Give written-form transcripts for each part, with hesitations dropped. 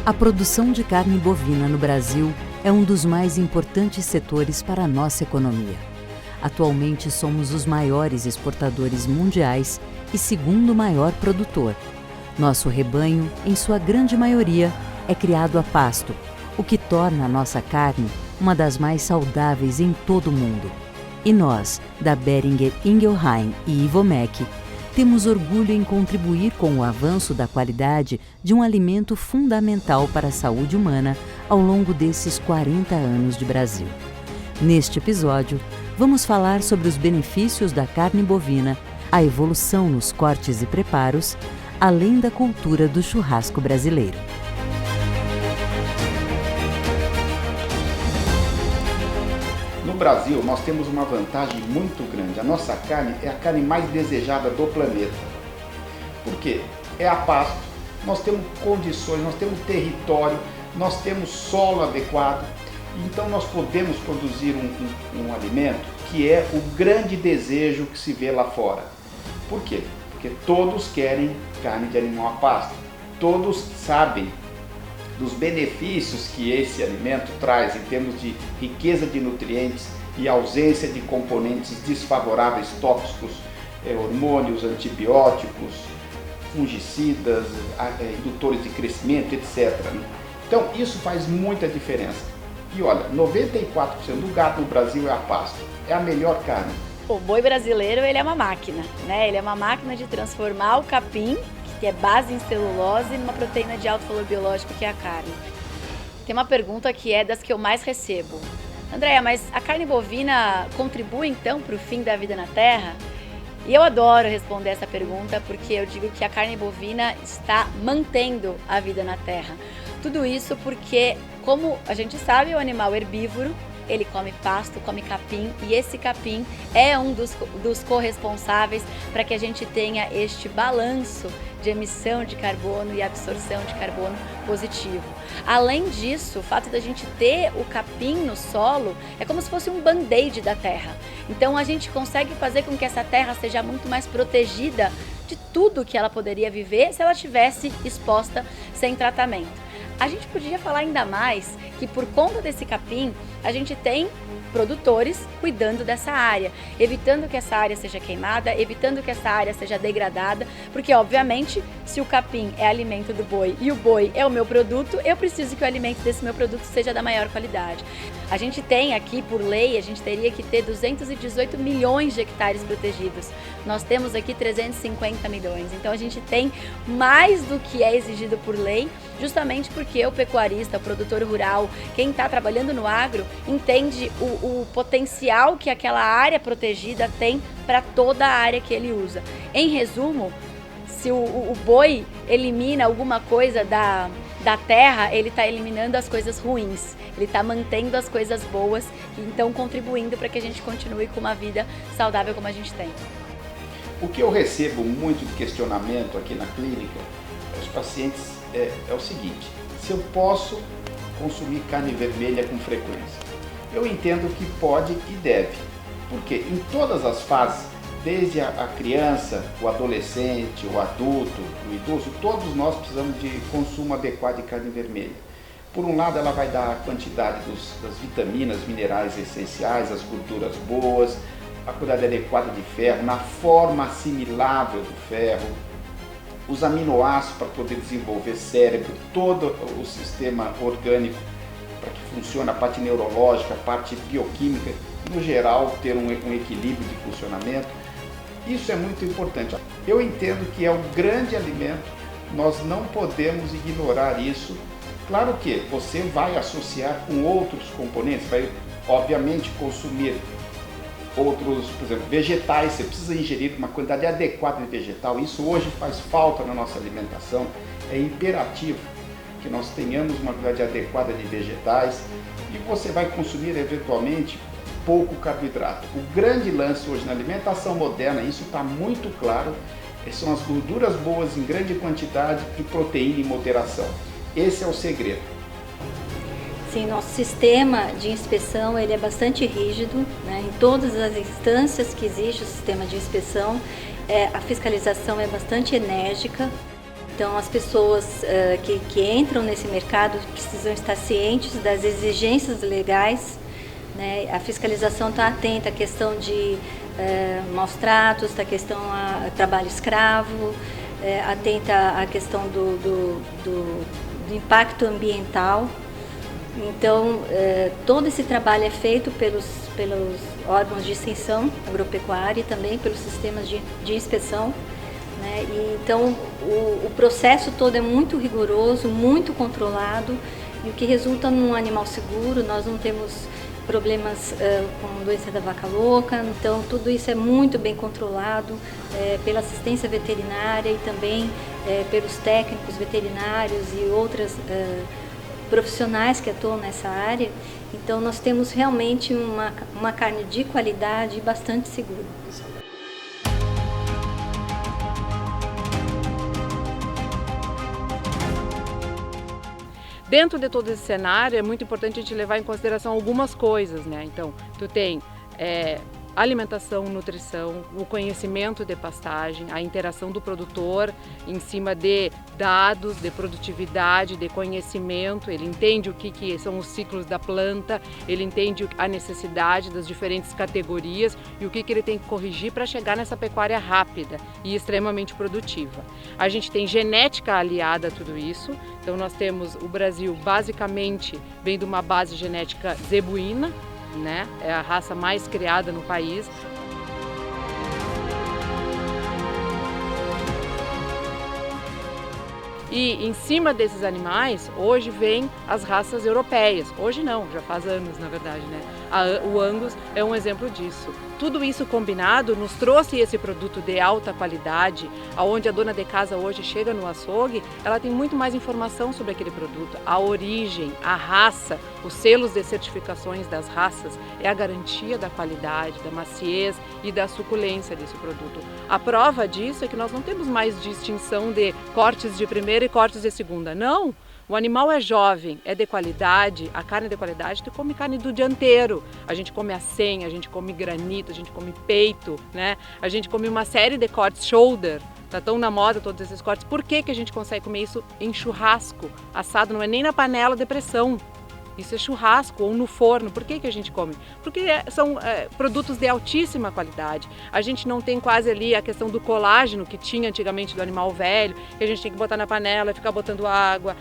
A produção de carne bovina no Brasil é um dos mais importantes setores para a nossa economia. Atualmente somos os maiores exportadores mundiais e segundo maior produtor. Nosso rebanho, em sua grande maioria, é criado a pasto, o que torna a nossa carne uma das mais saudáveis em todo o mundo. E nós, da Boehringer Ingelheim e Ivomec, temos orgulho em contribuir com o avanço da qualidade de um alimento fundamental para a saúde humana ao longo desses 40 anos de Brasil. Neste episódio, vamos falar sobre os benefícios da carne bovina, a evolução nos cortes e preparos, além da cultura do churrasco brasileiro. No Brasil, nós temos uma vantagem muito grande. A nossa carne é a carne mais desejada do planeta. Por quê? É a pasto, nós temos condições, nós temos território, nós temos solo adequado. Então nós podemos produzir um alimento que é o grande desejo que se vê lá fora. Por quê? Porque todos querem carne de animal a pasto. Todos sabem dos benefícios que esse alimento traz em termos de riqueza de nutrientes e ausência de componentes desfavoráveis tóxicos, hormônios, antibióticos, fungicidas, indutores de crescimento, etc. Então isso faz muita diferença. E olha, 94% do gado no Brasil é a pasto, é a melhor carne. O boi brasileiro, ele é uma máquina, né? Ele é uma máquina de transformar o capim, que é base em celulose, numa proteína de alto valor biológico, que é a carne. Tem uma pergunta que é das que eu mais recebo. Andréia, mas a carne bovina contribui então para o fim da vida na Terra? E eu adoro responder essa pergunta porque eu digo que a carne bovina está mantendo a vida na Terra. Tudo isso porque, como a gente sabe, o animal herbívoro, ele come pasto, come capim, e esse capim é um dos corresponsáveis para que a gente tenha este balanço de emissão de carbono e absorção de carbono positivo. Além disso, o fato da gente ter o capim no solo é como se fosse um band-aid da terra. Então a gente consegue fazer com que essa terra seja muito mais protegida de tudo que ela poderia viver se ela estivesse exposta sem tratamento. A gente podia falar ainda mais que por conta desse capim, a gente tem produtores cuidando dessa área, evitando que essa área seja queimada, evitando que essa área seja degradada, porque obviamente se o capim é alimento do boi e o boi é o meu produto, eu preciso que o alimento desse meu produto seja da maior qualidade. A gente tem aqui, por lei, a gente teria que ter 218 milhões de hectares protegidos. Nós temos aqui 350 milhões, então a gente tem mais do que é exigido por lei, justamente porque o pecuarista, o produtor rural, quem está trabalhando no agro, entende o potencial que aquela área protegida tem para toda a área que ele usa. Em resumo, se o boi elimina alguma coisa da terra, ele está eliminando as coisas ruins, ele está mantendo as coisas boas e então contribuindo para que a gente continue com uma vida saudável como a gente tem. O que eu recebo muito de questionamento aqui na clínica, os pacientes, é o seguinte: se eu posso consumir carne vermelha com frequência? Eu entendo que pode e deve, porque em todas as fases, desde a criança, o adolescente, o adulto, o idoso, todos nós precisamos de consumo adequado de carne vermelha. Por um lado, ela vai dar a quantidade das vitaminas, minerais essenciais, as gorduras boas, a quantidade adequada de ferro, na forma assimilável do ferro, os aminoácidos para poder desenvolver cérebro, todo o sistema orgânico para que funcione, a parte neurológica, a parte bioquímica, no geral ter um equilíbrio de funcionamento. Isso é muito importante. Eu entendo que é um grande alimento, nós não podemos ignorar isso. Claro que você vai associar com outros componentes, vai obviamente consumir outros, por exemplo, vegetais, você precisa ingerir uma quantidade adequada de vegetal, isso hoje faz falta na nossa alimentação, é imperativo que nós tenhamos uma quantidade adequada de vegetais e você vai consumir eventualmente pouco carboidrato. O grande lance hoje na alimentação moderna, isso está muito claro, são as gorduras boas em grande quantidade e proteína em moderação. Esse é o segredo. Sim, nosso sistema de inspeção ele é bastante rígido, né? Em todas as instâncias que existe o sistema de inspeção, a fiscalização é bastante enérgica. Então, as pessoas que entram nesse mercado precisam estar cientes das exigências legais, né? A fiscalização está atenta à questão de maus tratos, à questão a trabalho escravo, atenta à questão do impacto ambiental. Então, todo esse trabalho é feito pelos órgãos de extensão agropecuária e também pelos sistemas de inspeção, né? E, então, o processo todo é muito rigoroso, muito controlado, e o que resulta num animal seguro. Nós não temos problemas com doença da vaca louca, então tudo isso é muito bem controlado pela assistência veterinária e também pelos técnicos veterinários e outras profissionais que atuam nessa área. Então nós temos realmente uma carne de qualidade e bastante segura. Dentro de todo esse cenário é muito importante a gente levar em consideração algumas coisas, né? Então, tu tem alimentação, nutrição, o conhecimento de pastagem, a interação do produtor em cima de dados, de produtividade, de conhecimento. Ele entende o que são os ciclos da planta, ele entende a necessidade das diferentes categorias e o que ele tem que corrigir para chegar nessa pecuária rápida e extremamente produtiva. A gente tem genética aliada a tudo isso, então nós temos o Brasil basicamente vem de uma base genética zebuína, né? É a raça mais criada no país. E em cima desses animais, hoje vem as raças europeias. Hoje não, já faz anos na verdade, né? O Angus é um exemplo disso. Tudo isso combinado nos trouxe esse produto de alta qualidade, aonde a dona de casa hoje chega no açougue, ela tem muito mais informação sobre aquele produto. A origem, a raça, os selos de certificações das raças é a garantia da qualidade, da maciez e da suculência desse produto. A prova disso é que nós não temos mais distinção de cortes de primeira e cortes de segunda, não. O animal é jovem, é de qualidade, a carne é de qualidade, tu come carne do dianteiro. A gente come acém, a gente come granito, a gente come peito, né? A gente come uma série de cortes shoulder, tá tão na moda todos esses cortes. Por que a gente consegue comer isso em churrasco? Assado não é nem na panela de pressão. Isso é churrasco ou no forno. Por que a gente come? Porque são produtos de altíssima qualidade. A gente não tem quase ali a questão do colágeno que tinha antigamente do animal velho, que a gente tem que botar na panela e ficar botando água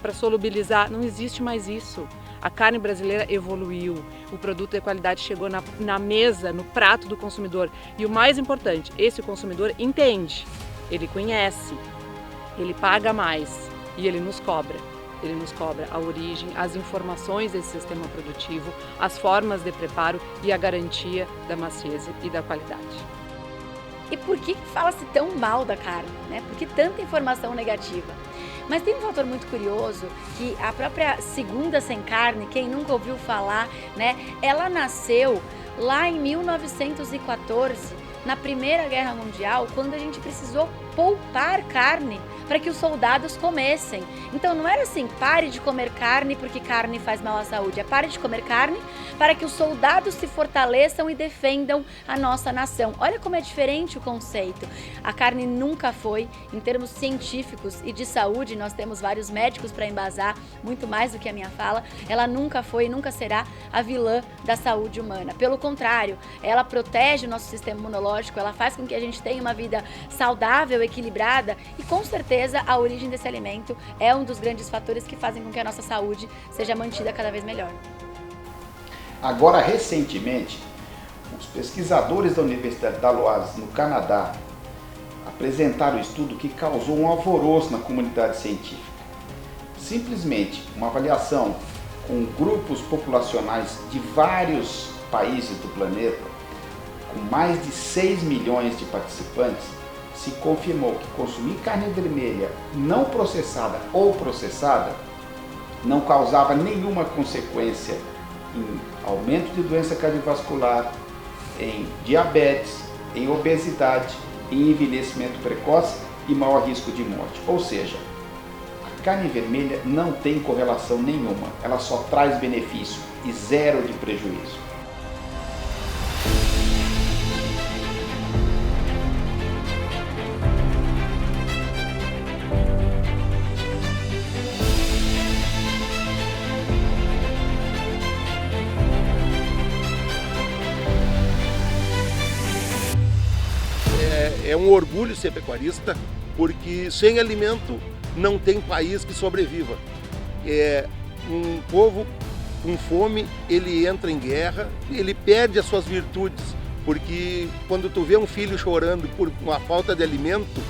para solubilizar. Não existe mais isso. A carne brasileira evoluiu, o produto de qualidade chegou na mesa, no prato do consumidor. E o mais importante, esse consumidor entende, ele conhece, ele paga mais e ele nos cobra. Ele nos cobra a origem, as informações desse sistema produtivo, as formas de preparo e a garantia da maciez e da qualidade. E por que fala-se tão mal da carne, né? Por que tanta informação negativa? Mas tem um fator muito curioso, que a própria Segunda Sem Carne, quem nunca ouviu falar, né? Ela nasceu lá em 1914, na Primeira Guerra Mundial, quando a gente precisou poupar carne para que os soldados comessem. Então não era assim, pare de comer carne porque carne faz mal à saúde, é pare de comer carne para que os soldados se fortaleçam e defendam a nossa nação. Olha como é diferente o conceito. A carne nunca foi, em termos científicos e de saúde, nós temos vários médicos para embasar, muito mais do que a minha fala, ela nunca foi e nunca será a vilã da saúde humana. Pelo contrário, ela protege o nosso sistema imunológico, ela faz com que a gente tenha uma vida saudável, equilibrada e com certeza a origem desse alimento é um dos grandes fatores que fazem com que a nossa saúde seja mantida cada vez melhor. Agora, recentemente, os pesquisadores da Universidade Dalhousie, no Canadá, apresentaram um estudo que causou um alvoroço na comunidade científica. Simplesmente uma avaliação com grupos populacionais de vários países do planeta, com mais de 6 milhões de participantes, se confirmou que consumir carne vermelha não processada ou processada não causava nenhuma consequência em aumento de doença cardiovascular, em diabetes, em obesidade, em envelhecimento precoce e maior risco de morte. Ou seja, a carne vermelha não tem correlação nenhuma, ela só traz benefício e zero de prejuízo. É um orgulho ser pecuarista, porque sem alimento não tem país que sobreviva. Um povo com fome, ele entra em guerra, ele perde as suas virtudes, porque quando tu vê um filho chorando por uma falta de alimento,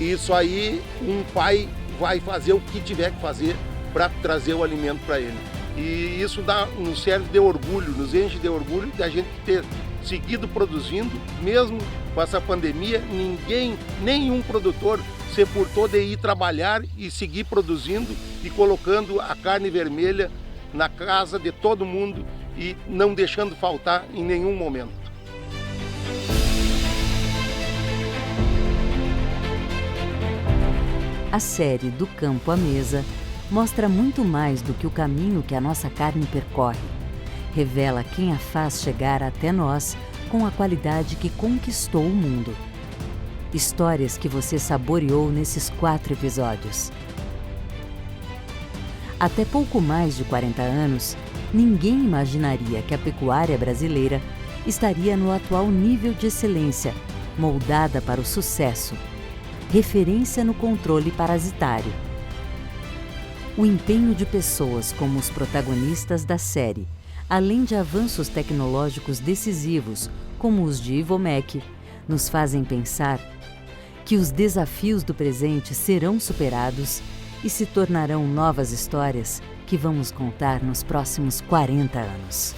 isso aí um pai vai fazer o que tiver que fazer para trazer o alimento para ele. E isso nos serve de orgulho, nos enche de orgulho da gente ter seguido produzindo, mesmo com essa pandemia. Nenhum produtor se furtou de ir trabalhar e seguir produzindo e colocando a carne vermelha na casa de todo mundo e não deixando faltar em nenhum momento. A série Do Campo à Mesa mostra muito mais do que o caminho que a nossa carne percorre. Revela quem a faz chegar até nós com a qualidade que conquistou o mundo. Histórias que você saboreou nesses 4 episódios. Até pouco mais de 40 anos, ninguém imaginaria que a pecuária brasileira estaria no atual nível de excelência, moldada para o sucesso, referência no controle parasitário. O empenho de pessoas como os protagonistas da série, além de avanços tecnológicos decisivos, como os de Ivomec, nos fazem pensar que os desafios do presente serão superados e se tornarão novas histórias que vamos contar nos próximos 40 anos.